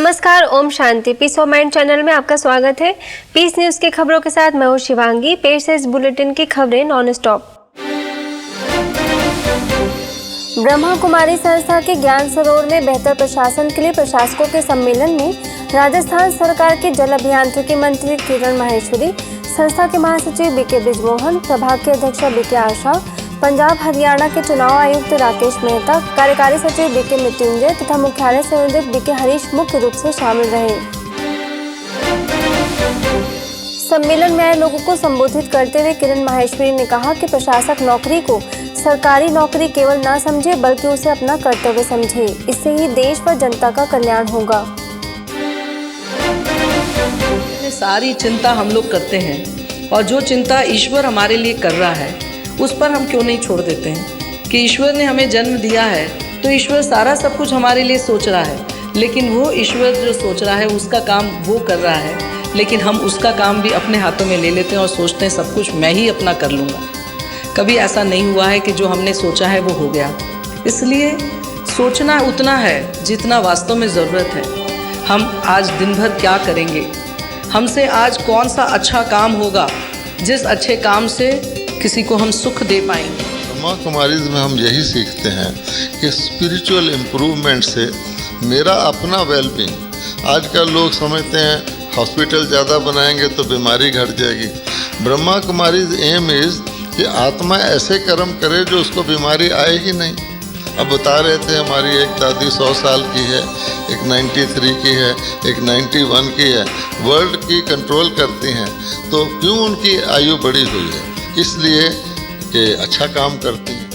नमस्कार, Om Shanti. Piece of mind channel में आपका स्वागत है। पीस न्यूज की खबरों के साथ मैं हूं शिवांगी। पेश है इस बुलेटिन की खबरें नॉन स्टॉप। ब्रह्मा कुमारी संस्था के ज्ञान सरोवर में बेहतर प्रशासन के लिए प्रशासकों के सम्मेलन में राजस्थान सरकार के जल अभियांत्रिकी मंत्री किरण माहेश्वरी, संस्था के महासचिव बीके बृजमोहन, प्रभाग के अध्यक्ष बीके आशा, पंजाब हरियाणा के चुनाव आयुक्त राकेश मेहता, कार्यकारी सचिव बीके मृत्युंजय तथा मुख्यालय संयोजक बीके हरीश मुख्य रूप से शामिल रहे। सम्मेलन में आए लोगों को संबोधित करते हुए किरण माहेश्वरी ने कहा कि प्रशासक नौकरी को सरकारी नौकरी केवल न समझे बल्कि उसे अपना कर्तव्य समझे। इससे ही देश व जनता का कल्याण होगा। सारी चिंता हम लोग करते हैं और जो चिंता ईश्वर हमारे लिए कर रहा है उस पर हम क्यों नहीं छोड़ देते हैं कि ईश्वर ने हमें जन्म दिया है तो ईश्वर सारा सब कुछ हमारे लिए सोच रहा है, लेकिन वो ईश्वर जो सोच रहा है उसका काम वो कर रहा है, लेकिन हम उसका काम भी अपने हाथों में ले लेते हैं और सोचते हैं सब कुछ मैं ही अपना कर लूँगा। कभी ऐसा नहीं हुआ है कि जो हमने सोचा है वो हो गया। इसलिए सोचना उतना है जितना वास्तव में ज़रूरत है। हम आज दिन भर क्या करेंगे, हमसे आज कौन सा अच्छा काम होगा जिस अच्छे काम से किसी को हम सुख दे पाएंगे। ब्रह्मा कुमारीज में हम यही सीखते हैं कि स्पिरिचुअल इम्प्रूवमेंट से मेरा अपना वेलबींग। आजकल लोग समझते हैं हॉस्पिटल ज़्यादा बनाएंगे तो बीमारी घट जाएगी। ब्रह्मा कुमारीज एम इज़ कि आत्मा ऐसे कर्म करे जो उसको बीमारी आए ही नहीं। अब बता रहे थे हमारी एक दादी 100 साल की है, एक 93 की है, एक 91 की है, वर्ल्ड की कंट्रोल करती हैं, तो क्यों उनकी आयु बढ़ी हुई है? इसलिए कि अच्छा काम करती हैं।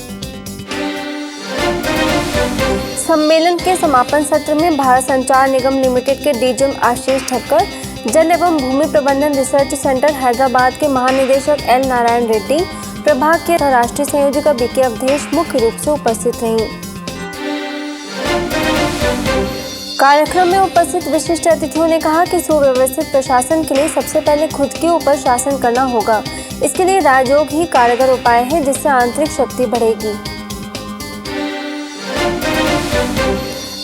सम्मेलन के समापन सत्र में भारत संचार निगम लिमिटेड के डीजीएम आशीष ठक्कर, जल एवं भूमि प्रबंधन रिसर्च सेंटर हैदराबाद के महानिदेशक एल नारायण रेड्डी, प्रभाग के राष्ट्रीय संयोजिका बीके अवधेश मुख्य रूप से उपस्थित रहीं। कार्यक्रम में उपस्थित विशिष्ट अतिथियों ने कहा कि सुव्यवस्थित प्रशासन के लिए सबसे पहले खुद के ऊपर शासन करना होगा। इसके लिए राजयोग ही कारगर उपाय है जिससे आंतरिक शक्ति बढ़ेगी।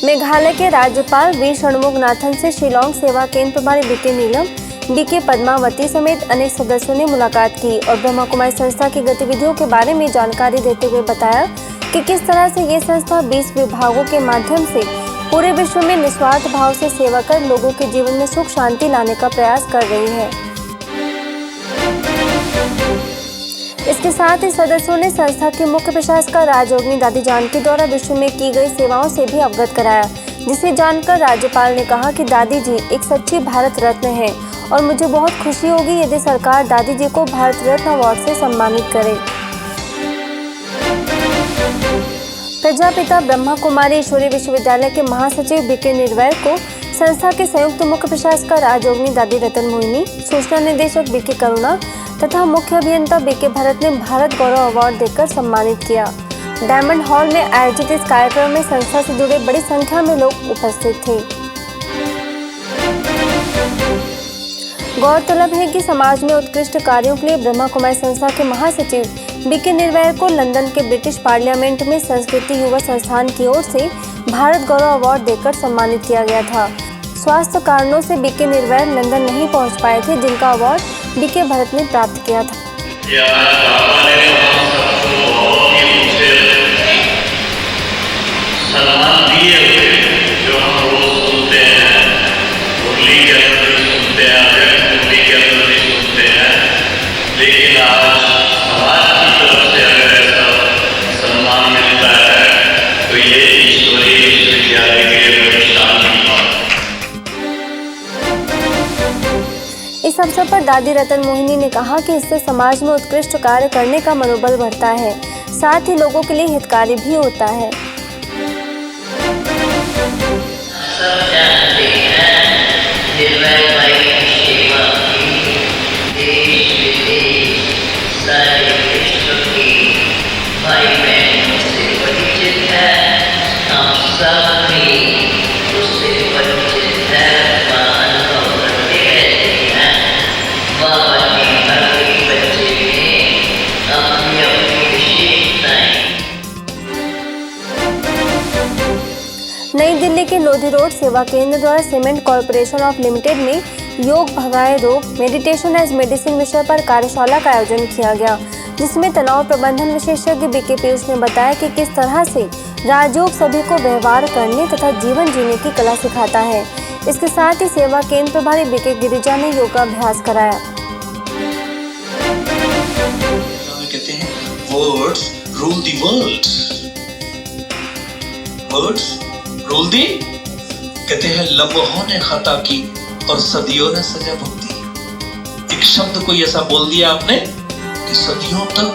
मेघालय के राज्यपाल वी षणमुगनाथन से शिलांग सेवा केंद्र प्रभारी बीके नीलम, बीके पद्मावती समेत अनेक सदस्यों ने मुलाकात की और ब्रह्मा कुमारी संस्था की गतिविधियों के बारे में जानकारी देते हुए बताया कि किस तरह से ये संस्था 20 विभागों के माध्यम से पूरे विश्व में निस्वार्थ भाव से सेवा कर लोगों के जीवन में सुख शांति लाने का प्रयास कर रही है। इसके साथ ही सदस्यों ने संस्था के मुख्य प्रशासक राजयोगिनी दादी जानकी द्वारा विश्व में की गई सेवाओं से भी अवगत कराया, जिसे जानकर राज्यपाल ने कहा कि दादी जी एक सच्ची भारत रत्न है और मुझे बहुत खुशी होगी यदि सरकार दादी जी को भारत रत्न अवार्ड से सम्मानित करे। प्रजापिता ब्रह्मा कुमारी ईश्वरीय विश्वविद्यालय के महासचिव बीके निर्वैर को संस्था के संयुक्त मुख्य प्रशासक राजयोगिनी दादी रतन मोहिनी, सूचना निदेशक बीके करुणा तथा मुख्य अभियंता बीके भरत ने भारत गौरव अवार्ड देकर सम्मानित किया। डायमंड हॉल में आयोजित इस कार्यक्रम में संस्था से जुड़े बड़ी संख्या में लोग उपस्थित थे। गौरतलब है कि समाज में उत्कृष्ट कार्यों के लिए ब्रह्मा कुमारी संस्था के महासचिव बीके निर्वैर को लंदन के ब्रिटिश पार्लियामेंट में संस्कृति युवा संस्थान की ओर से भारत गौरव अवार्ड देकर सम्मानित किया गया था। स्वास्थ्य कारणों से बीके निर्वैर लंदन नहीं पहुंच पाए थे, जिनका अवार्ड बीके भरत ने प्राप्त किया था। इस अवसर पर दादी रतन मोहिनी ने कहा कि इससे समाज में उत्कृष्ट कार्य करने का मनोबल बढ़ता है, साथ ही लोगों के लिए हितकारी भी होता है। नई दिल्ली के लोधी रोड सेवा केंद्र द्वारा सीमेंट कॉरपोरेशन ऑफ लिमिटेड में योग भगाए रोग मेडिटेशन एज मेडिसिन विषय पर कार्यशाला का आयोजन किया गया, जिसमें तनाव प्रबंधन विशेषज्ञ बीके पीयूष ने बताया कि किस तरह से राजयोग सभी को व्यवहार करने तथा जीवन जीने की कला सिखाता है। इसके साथ ही सेवा केंद्र प्रभारी बीके गिरिजा ने योगाभ्यास कराया। कहते हैं words rule the world, words rule the. कहते हैं लम्हों ने खता की और सदियों ने सजा भुगती। एक शब्द कोई ऐसा बोल दिया आपने कि सदियों तक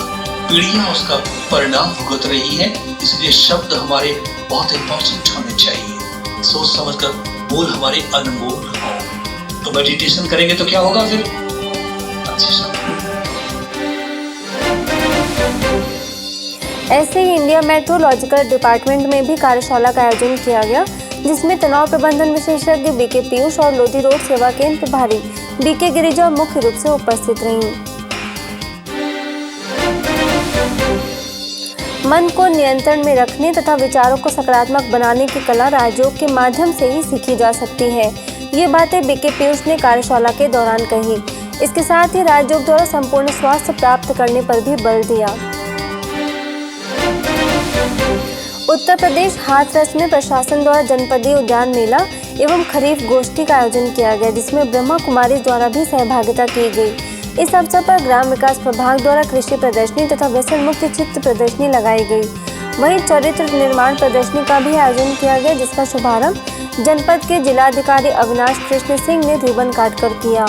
पीढ़ियां उसका परिणाम भुगत रही है, इसलिए शब्द हमारे बहुत इंपॉर्टेंट होने चाहिए। सोच समझकर बोल हमारे अनमोल हो। तो मेडिटेशन करेंगे तो क्या होगा फिर? अच्छे शब्द। ऐसे ही इंडिया मेट्रोलॉजिकल डिपार्टमेंट में भी कार्यशाला का आयोजन किया गया, जिसमें तनाव प्रबंधन विशेषज्ञ बीके पीयूष और लोधी रोड सेवा केंद्र प्रभारी बीके गिरिजा मुख्य रूप से उपस्थित रहीं। मन को नियंत्रण में रखने तथा विचारों को सकारात्मक बनाने की कला राजयोग के माध्यम से ही सीखी जा सकती है। ये बातें बीके पीयूष ने कार्यशाला के दौरान कही। इसके साथ ही राजयोग द्वारा संपूर्ण स्वास्थ्य प्राप्त करने पर भी बल दिया। उत्तर प्रदेश हाथरस में प्रशासन द्वारा जनपदीय उद्यान मेला एवं खरीफ गोष्ठी का आयोजन किया गया, जिसमें ब्रह्मा कुमारी द्वारा भी सहभागिता की गई। इस अवसर पर ग्राम विकास प्रभाग द्वारा कृषि प्रदर्शनी तथा व्यसन मुक्त चित्र प्रदर्शनी लगाई गई। वहीं चरित्र निर्माण प्रदर्शनी का भी आयोजन किया गया, जिसका शुभारंभ जनपद के जिलाधिकारी अविनाश कृष्ण सिंह ने रिबन काटकर किया।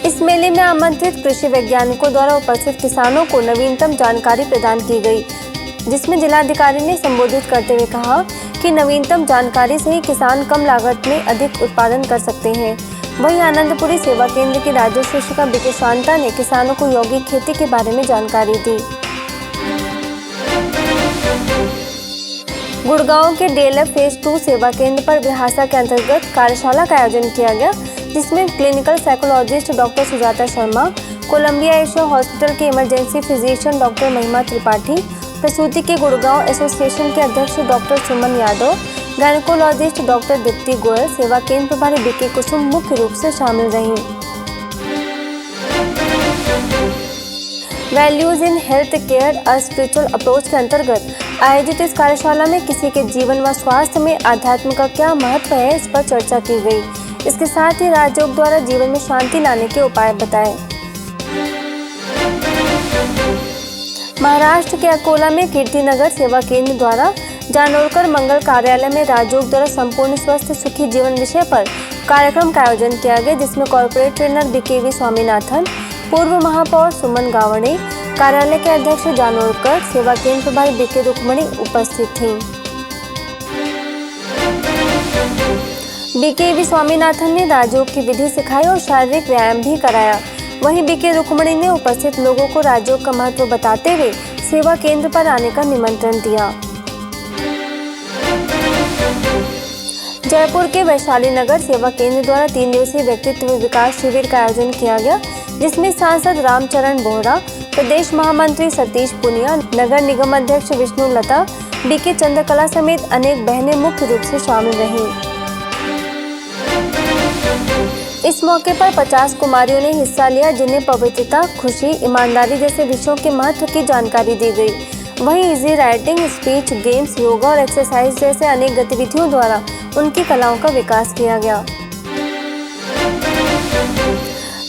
इस मेले में आमंत्रित कृषि वैज्ञानिकों द्वारा उपस्थित किसानों को नवीनतम जानकारी प्रदान की गई, जिसमें जिलाधिकारी ने संबोधित करते हुए कहा कि नवीनतम जानकारी से ही किसान कम लागत में अधिक उत्पादन कर सकते हैं। वहीं आनंदपुरी सेवा केंद्र की राज्य शिक्षिका बीके शांता ने किसानों को यौगिक खेती के बारे में जानकारी दी। गुड़गांव के डीएलएफ फेज 2 सेवा केंद्र पर विहासा के अंतर्गत कार्यशाला का आयोजन किया गया, जिसमें clinical psychologist doctor Sujata Sharma, Columbia Asia hospital के इमरजेंसी फिजिशियन डॉक्टर महिमा त्रिपाठी, प्रसूति के गुड़गांव एसोसिएशन के अध्यक्ष doctor Suman Yadav, gynaecologist doctor Deepti Goyal, सेवा केंद्र प्रभारी बीके कुसुम मुख्य रूप से शामिल रहीं। Values in health care a spiritual approach के अंतर्गत आयोजित इस कार्यशाला में किसी के जीवन व स्वास्थ्य में आध्यात्म का क्या महत्व है, इस पर चर्चा की गई। इसके साथ ही राजयोग द्वारा जीवन में शांति लाने के उपाय बताए। महाराष्ट्र के अकोला में कीर्तिनगर सेवा केंद्र द्वारा जानोरकर मंगल कार्यालय में राजयोग द्वारा संपूर्ण स्वस्थ सुखी जीवन विषय पर कार्यक्रम का आयोजन किया गया, जिसमें कॉर्पोरेट ट्रेनर बीके स्वामीनाथन, पूर्व महापौर सुमन गावड़े, कार्यालय के अध्यक्ष जानोरकर, सेवा केंद्र प्रभारी बीके रुक्मणी उपस्थित थी। बीके स्वामीनाथन ने राजयोग की विधि सिखाई और शारीरिक व्यायाम भी कराया। वहीं बीके रुक्मणी ने उपस्थित लोगों को राजयोग का महत्व बताते हुए सेवा केंद्र पर आने का निमंत्रण दिया। जयपुर के वैशाली नगर सेवा केंद्र द्वारा 3 दिवसीय व्यक्तित्व विकास शिविर का आयोजन किया गया, जिसमें सांसद रामचरण बोहरा, प्रदेश महामंत्री सतीश पुनिया, नगर निगम अध्यक्ष विष्णु लता, बीके चंद्रकला समेत अनेक बहनें मुख्य रूप से शामिल रहीं। इस मौके पर 50 कुमारियों ने हिस्सा लिया, जिन्हें पवित्रता, खुशी, ईमानदारी जैसे विषयों के महत्व की जानकारी दी गई। वहीं easy writing, speech, games, yoga और एक्सरसाइज जैसे अनेक गतिविधियों द्वारा उनकी कलाओं का विकास किया गया।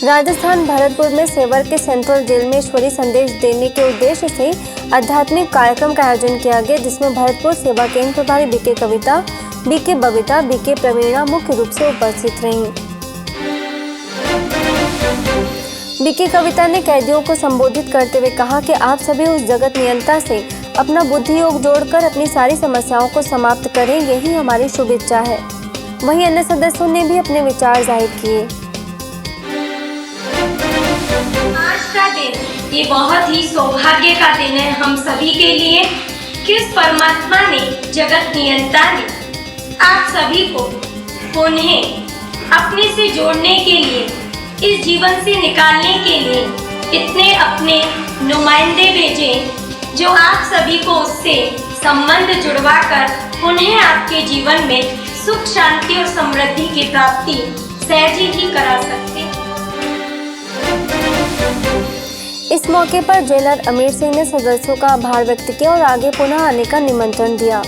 राजस्थान भरतपुर में सेवर के सेंट्रल जेल में ईश्वरीय संदेश देने के उद्देश्य से आध्यात्मिक कार्यक्रम का आयोजन किया गया, जिसमें भरतपुर सेवा केंद्र प्रभारी बीके कविता, बीके बबीता, बीके प्रवीणा मुख्य रूप से उपस्थित रहीं। बीके कविता ने कैदियों को संबोधित करते हुए कहा कि आप सभी उस जगत नियंता से अपना बुद्धि योग जोड़कर अपनी सारी समस्याओं को समाप्त करें, यही हमारी शुभ इच्छा है। वहीं अन्य सदस्यों ने भी अपने विचार जाहिर किए। आज का दिन ये बहुत ही सौभाग्य का दिन है हम सभी के लिए कि उस परमात्मा ने, जगत नियंता ने आप सभी को उन्हें अपने से जोड़ने के लिए, इस जीवन से निकालने के लिए इतने अपने नुमाइंदे भेजे जो आप सभी को उससे संबंध जुड़वाकर उन्हें आपके जीवन में सुख, शांति और समृद्धि की प्राप्ति सहज ही करा सकते हैं। इस मौके पर जेलर अमीर सिंह ने सदस्यों का आभार व्यक्त किया और आगे पुनः आने का निमंत्रण दिया।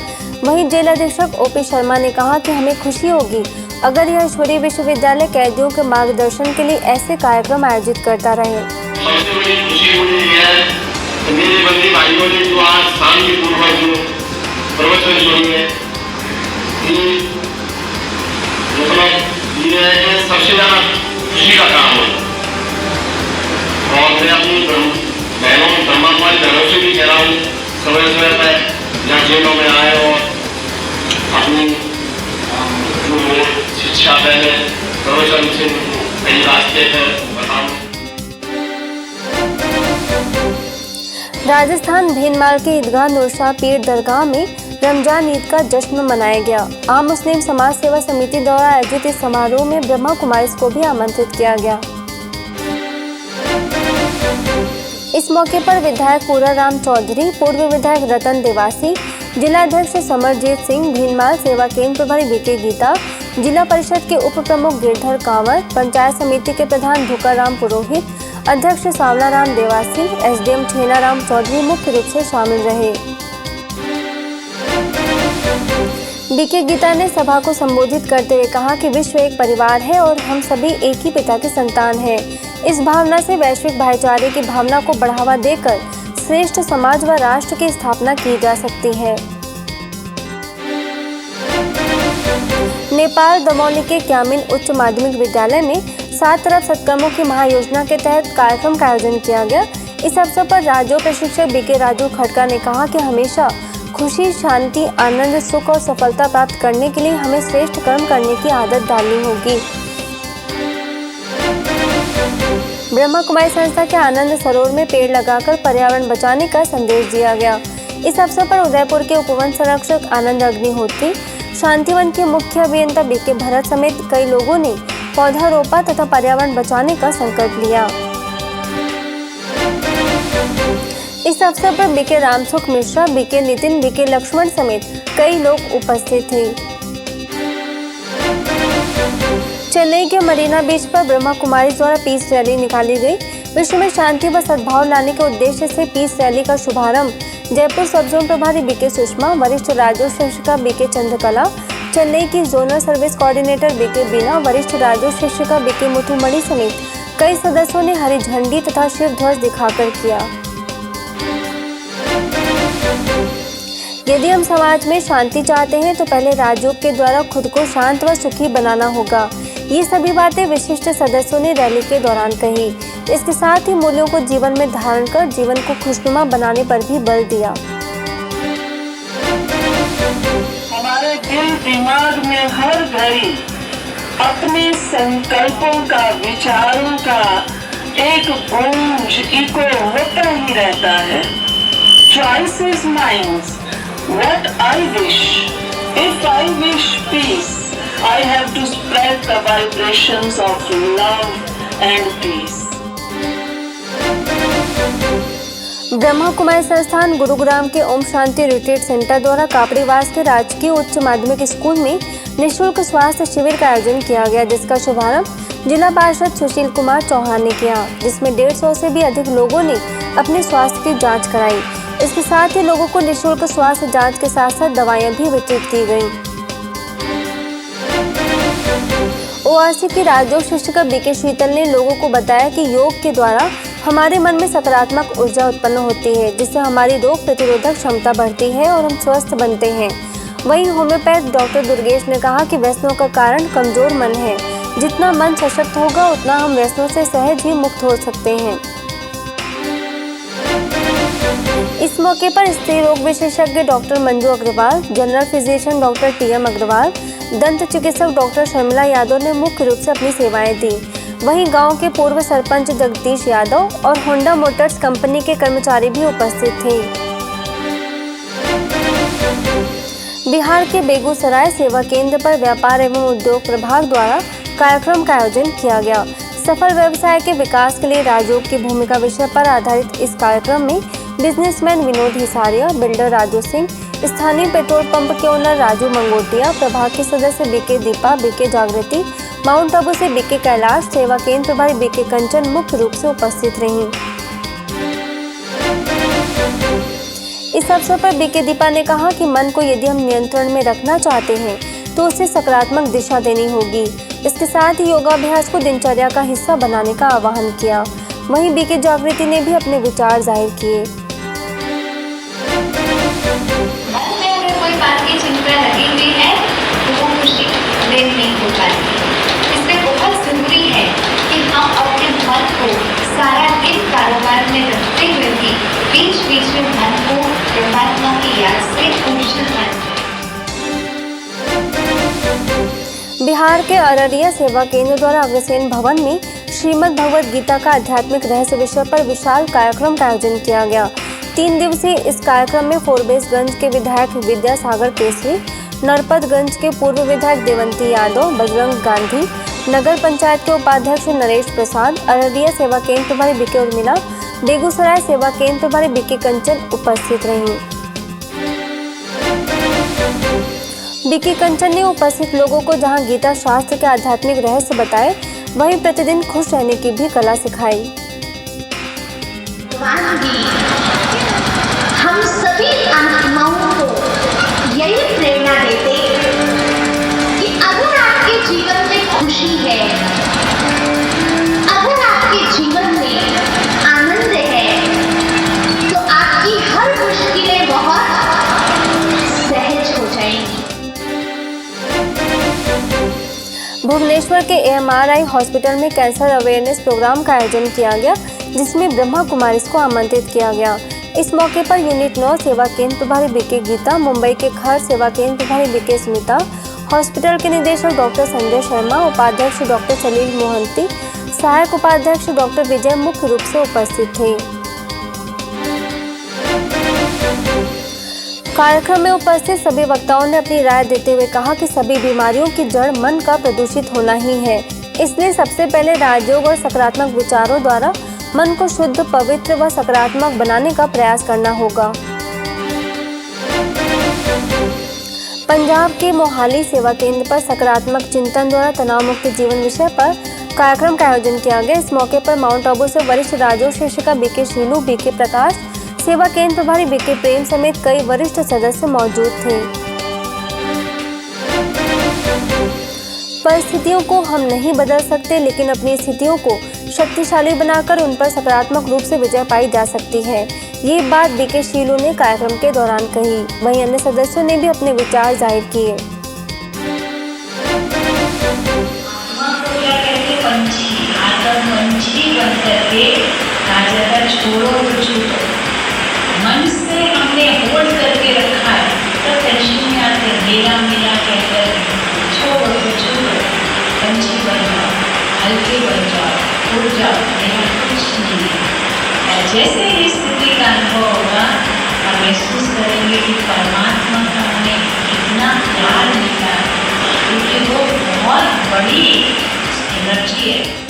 वहीं जेल अधीक्षक ओपी शर्मा ने कहा कि हमें खुशी होगी अगर यह ईश्वरीय विश्वविद्यालय कैदियों के मार्गदर्शन के लिए ऐसे कार्यक्रम आयोजित करता रहे। सबसे बड़ी खुशी मुझे यह है कि मेरे बंदी भाइयों ने जो आज शांतिपूर्वक जो प्रवचन सुनिए, मतलब ये है कि सबसे ज़्यादा खुशी का काम है। और मैं अपनी बहनों धर्मात्मारी बहनों से भी कह रहा हूँ, समय समय पर यहाँ जेलों में आए और अपनी जो शिक्षा पहले प्रवचन से कई रास्ते पर बताऊँ। राजस्थान भीनमाल के ईदगाह नूरशाह पीर दरगाह में रमजान ईद का जश्न मनाया गया। आम मुस्लिम समाज सेवा समिति द्वारा आयोजित इस समारोह में ब्रह्मा कुमारीज को भी आमंत्रित किया गया। इस मौके पर विधायक पूरा राम चौधरी, पूर्व विधायक रतन देवासी, जिलाध्यक्ष समरजीत सिंह, भीनमाल सेवा केंद्र प्रभारी बीके गीता, जिला परिषद के उप प्रमुख गिरधर कांवर, पंचायत समिति के प्रधान भूकाराम पुरोहित, अध्यक्ष सावला राम देवासी, एसडीएम छेना राम चौधरी मुख्य रूप से शामिल रहे। बीके गीता ने सभा को संबोधित करते हुए कहा कि विश्व एक परिवार है और हम सभी एक ही पिता के संतान हैं। इस भावना से वैश्विक भाईचारे की भावना को बढ़ावा देकर श्रेष्ठ समाज व राष्ट्र की स्थापना की जा सकती है। नेपाल दमौली के क्यामिन उच्च माध्यमिक विद्यालय में 7 तरफ सत्कर्मों की महायोजना के तहत कार्यक्रम का आयोजन किया गया। इस अवसर पर राज्य प्रशिक्षक बीके राजू खटका ने कहा कि हमेशा खुशी, शांति, आनंद, सुख और सफलता प्राप्त करने के लिए हमें श्रेष्ठ कर्म करने की आदत डालनी होगी। ब्रह्मा कुमारी संस्था के आनंद सरोवर में पेड़ लगाकर पर्यावरण बचाने का संदेश दिया गया। इस अवसर पर उदयपुर के उपवन संरक्षक आनंद अग्निहोत्री, शांतिवन के मुख्य अभियंता बीके भरत समेत कई लोगों ने पौधा रोपा तथा पर्यावरण बचाने का संकल्प लिया। इस अवसर पर BK Ramsukh Mishra, BK Nitin, BK Laxman समेत कई लोग उपस्थित थे। चेन्नई के मरीना बीच पर ब्रह्मा कुमारी द्वारा पीस रैली निकाली गई। विश्व में शांति व सद्भाव लाने के उद्देश्य से पीस रैली का शुभारंभ जयपुर सब जोन प्रभारी बीके सुषमा, वरिष्ठ राजस्व शिक्षिका बीके चंद्रकला, चेन्नई की जोनल सर्विस कोऑर्डिनेटर बीके बीना, वरिष्ठ राजस्व शिक्षिका बीके मुथुमणि समेत कई सदस्यों ने हरी झंडी तथा शिव ध्वज दिखाकर किया। यदि हम समाज में शांति चाहते हैं तो पहले राजयोग के द्वारा खुद को शांत व सुखी बनाना होगा। ये सभी बातें विशिष्ट सदस्यों ने रैली के दौरान कही। इसके साथ ही मूल्यों को जीवन में धारण कर जीवन को खुशनुमा बनाने पर भी बल दिया। हमारे दिल दिमाग में हर घड़ी अपने संकल्पों का, विचारों का एक गूंज इको होता ही रहता है। Choice is mine. What I wish. If I wish peace, I have to spread the vibrations of love and peace. Brahma Kumari संस्थान गुरुग्राम के ओम शांति रिट्रीट सेंटर द्वारा कापड़ीवास के राजकीय उच्च माध्यमिक स्कूल में निःशुल्क स्वास्थ्य शिविर का आयोजन किया गया, जिसका शुभारंभ जिला पार्षद सुशील कुमार चौहान ने किया, जिसमें 150 से भी अधिक लोगों ने अपने स्वास्थ्य की जांच कराई। इसके साथ ही लोगों को निःशुल्क स्वास्थ्य जांच के साथ साथ दवाइयां भी वितरित की गईं। ओआरसी की राजयोग शिक्षिका बीके शीतल ने लोगों को बताया कि योग के द्वारा हमारे मन में सकारात्मक ऊर्जा उत्पन्न होती है, जिससे हमारी रोग प्रतिरोधक क्षमता बढ़ती है और हम स्वस्थ बनते हैं। वहीं होम्योपैथ डॉक्टर दुर्गेश ने कहा कि व्यसनों का कारण कमजोर मन है। जितना मन सशक्त होगा उतना हम व्यसनों से सहज ही मुक्त हो सकते हैं। इस मौके पर स्त्री रोग विशेषज्ञ doctor Manju Agarwal, general physician doctor TM Agarwal, दंत चिकित्सक डॉक्टर शर्मिला यादव ने मुख्य रूप से अपनी सेवाएं दी। वहीं गांव के पूर्व सरपंच जगदीश यादव और होंडा मोटर्स कंपनी के कर्मचारी भी उपस्थित थे। बिहार के बेगूसराय सेवा केंद्र पर व्यापार एवं उद्योग प्रभाग द्वारा कार्यक्रम का आयोजन किया गया। सफल व्यवसाय के विकास के लिए राजयोग की भूमिका विषय पर आधारित इस कार्यक्रम में बिजनेसमैन विनोद हिसारिया, बिल्डर राजू सिंह, स्थानीय पेट्रोल पंप के ओनर राजू मंगोटिया, प्रभाग के सदस्य बीके दीपा, बीके जागृति, माउंट आबू से बीके कैलाश, सेवा केंद्र प्रभारी बीके कंचन मुख्य रूप से उपस्थित रहीं। इस अवसर पर बीके दीपा ने कहा कि मन को यदि हम नियंत्रण में रखना चाहते हैं तो उसे सकारात्मक दिशा देनी होगी। इसके साथ ही योगाभ्यास को दिनचर्या का हिस्सा बनाने का आह्वान किया। वहीं बीके जागृति ने भी अपने विचार जाहिर किए। मन में अगर कोई बात की चिंता लगी हुई है तो वो खुशी देर नहीं हो पाती। इसलिए बहुत जरूरी है कि हम अपने मन को सारा दिन कारोबार में रखते हुए भी बीच बीच में मन को परमात्मा की याद से ऊर्जा दें। बिहार के अररिया सेवा केंद्र द्वारा अग्रसेन भवन में श्रीमद् भगवद गीता का आध्यात्मिक रहस्य विषय पर विशाल कार्यक्रम का आयोजन किया गया। 3 दिवसीय इस कार्यक्रम में फोरबेसगंज के विधायक विद्यासागर केसरी, नरपतगंज के पूर्व विधायक देवंती यादव, बजरंग गांधी, नगर पंचायत के उपाध्यक्ष नरेश प्रसाद, अररिया सेवा केंद्र प्रभारी बीके उर्मिला, बेगूसराय सेवा केंद्र प्रभारी बीके कंचन उपस्थित रहीं। बीके कंचन ने उपस्थित लोगों को जहां गीता शास्त्र के आध्यात्मिक रहस्य बताए, वहीं प्रतिदिन खुश रहने की भी कला सिखाई। हम सभी आत्माओं को यही प्रेरणा देते कि अगर आपके जीवन में खुशी है, अगर आपके जीवन में आनंद है, तो आपकी हर मुश्किलें बहुत सहज हो जाएंगी। भुवनेश्वर के AMRI हॉस्पिटल में कैंसर अवेयरनेस प्रोग्राम का आयोजन किया गया, जिसमें ब्रह्मा कुमारीज को आमंत्रित किया गया। इस मौके पर यूनिट 9 सेवा केंद्र प्रभारी बीके गीता, मुंबई के खर सेवा केंद्र प्रभारी बीके स्मिता, हॉस्पिटल के निदेशक डॉक्टर संजय शर्मा, उपाध्यक्ष डॉक्टर सलील मोहंती, सहायक उपाध्यक्ष डॉक्टर विजय मुख्य रूप से उपस्थित थे। कार्यक्रम में उपस्थित सभी वक्ताओं ने अपनी राय देते हुए कहा कि सभी बीमारियों की जड़ मन का प्रदूषित होना ही है। इसलिए सबसे पहले राजयोग और सकारात्मक विचारों द्वारा मन को शुद्ध, पवित्र व सकारात्मक बनाने का प्रयास करना होगा। पंजाब के मोहाली सेवा केंद्र पर सकारात्मक चिंतन द्वारा तनाव मुक्त जीवन विषय पर कार्यक्रम का आयोजन किया गया। इस मौके पर माउंट आबू से वरिष्ठ राजयोग शिक्षिका बीके शीलू, बीके प्रकाश, सेवा केंद्र प्रभारी बीके प्रेम समेत कई वरिष्ठ सदस्य मौजूद थे। परिस्थितियों को हम नहीं बदल सकते, लेकिन अपनी स्थितियों को शक्तिशाली बनाकर उन पर सकारात्मक रूप से विजय पाई जा सकती है। ये बात बीके शीलू ने कार्यक्रम के दौरान कही। वहीं अन्य सदस्यों ने भी अपने विचार जाहिर किए। मन से हमने होल्ड करके रखा है, तो टेंशन में आते मेरा मेरा कहकर छोड़ो तो छोड़ो, पंछी बन जाओ, हल्के बन जाओ, उड़ जाओ, मेरा कुछ नहीं है। और जैसे ही स्थिति का अनुभव होगा, हम महसूस करेंगे कि परमात्मा का हमें कितना प्यार मिला, क्योंकि वो बहुत बड़ी एनर्जी है।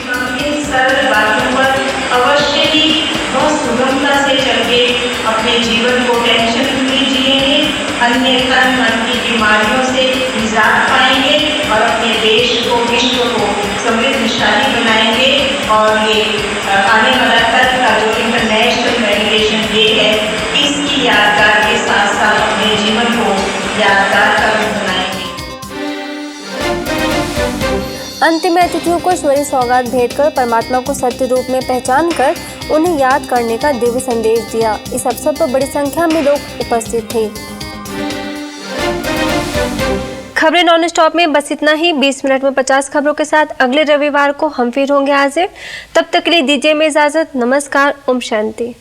इन सरल बातों पर अवश्य ही बहुत सुगमता से चलके अपने जीवन को टेंशन फ्री जिएंगे, अन्यथा मन की बीमारियों से निजात पाएंगे और अपने देश को, विश्व को समृद्धशाली बनाएंगे। और ये आने वाला कल का जो इंटरनेशनल मेडिटेशन डे है, इसकी यादगार के साथ साथ अपने जीवन को यादगार का बनाएंगे। अंतिम में अतिथियों को ईश्वरीय सौगात भेंट कर परमात्मा को सत्य रूप में पहचान कर उन्हें याद करने का दिव्य संदेश दिया। इस अवसर पर बड़ी संख्या में लोग उपस्थित थे। खबरें नॉन स्टॉप में बस इतना ही। 20 मिनट में 50 खबरों के साथ अगले रविवार को हम फिर होंगे हाजिर। तब तक के लिए दीजिए में इजाजत। नमस्कार। ओम शांति।